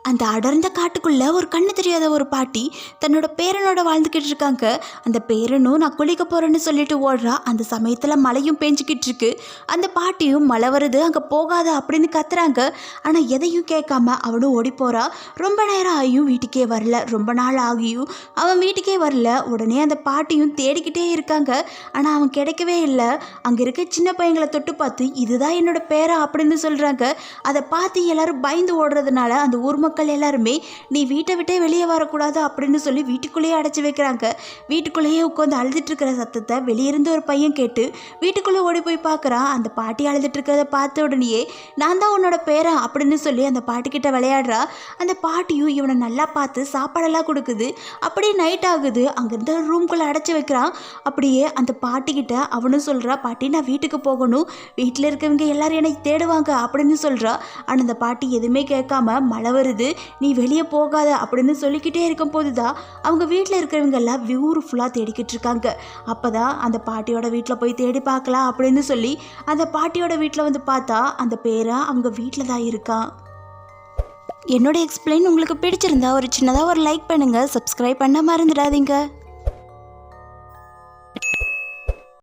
அந்த அடர்ந்த காட்டுக்குள்ளே ஒரு கண்ணு தெரியாத ஒரு பாட்டி தன்னோட பேரனோட வாழ்ந்துக்கிட்டு இருக்காங்க. அந்த பேரனும் நான் குளிக்க போகிறேன்னு சொல்லிட்டு ஓடுறா. அந்த சமயத்தில் மழையும் பேஞ்சிக்கிட்டு இருக்கு. அந்த பாட்டியும் மழை வருது அங்கே போகாத அப்படின்னு கத்துறாங்க. ஆனால் எதையும் கேட்காம அவனும் ஓடி போகிறா. ரொம்ப நேரம் ஆகியும் வீட்டுக்கே வரல. ரொம்ப நாள் ஆகியும் அவன் வீட்டுக்கே வரல. உடனே அந்த பாட்டியும் தேடிக்கிட்டே இருக்காங்க. ஆனால் அவன் கிடைக்கவே இல்லை. அங்கே இருக்க சின்ன பையங்களை தொட்டு பார்த்து இதுதான் என்னோட பேரா அப்படின்னு சொல்கிறாங்க. அதை பார்த்து எல்லாரும் பயந்து ஓடுறதுனால அந்த ஊர் மக்கள் எல்லாருமே நீ வீட்டை விட்டே வெளியே வரக்கூடாது அப்படின்னு சொல்லி வீட்டுக்குள்ளேயே அடைச்சி வைக்கிறாங்க. வீட்டுக்குள்ளேயே உட்காந்து அழுதுட்டு இருக்கிற சத்தத்தை வெளியிருந்து ஒரு பையன் கேட்டு வீட்டுக்குள்ளே ஓடி போய் பார்க்குறான். அந்த பாட்டி அழுதுட்டு இருக்கிறத பார்த்த உடனேயே நான் தான் உன்னோட பேரன் அப்படின்னு சொல்லி அந்த பாட்டிக்கிட்ட விளையாடுறா. அந்த பாட்டியும் இவனை நல்லா பார்த்து சாப்பாடெல்லாம் கொடுக்குது. அப்படியே நைட் ஆகுது. அங்கேருந்து ரூம்குள்ளே அடைச்சி வைக்கிறான். அப்படியே அந்த பாட்டிக்கிட்ட அவனும் சொல்கிறா, பாட்டி நான் வீட்டுக்கு போகணும், வீட்டில் இருக்கவங்க எல்லாரும் என்னை தேடுவாங்க அப்படின்னு சொல்கிறா. ஆனால் அந்த பாட்டி எதுவுமே கேட்காம மழை வருது, நீ வெளியே போகாத அப்படின்னு சொல்லிக்கிட்டே இருக்கும் போது தான் அவங்க வீட்டில் இருக்கிறவங்க எல்லாம் ஊர் ஃபுல்லாக தேடிக்கிட்டு இருக்காங்க. அப்போ தான் அந்த பாட்டியோட வீட்டில் போய் தேடி பார்க்கலாம் அப்படின்னு சொல்லி அந்த பாட்டியோட வீட்டில் வந்து பார்த்தா அந்த பேரை அவங்க வீட்டில் தான் இருக்கான். என்னோட எக்ஸ்பிளைன் உங்களுக்கு பிடிச்சிருந்தா ஒரு சின்னதாக ஒரு லைக் பண்ணுங்கள், சப்ஸ்கிரைப் பண்ண மறந்துடாதீங்க.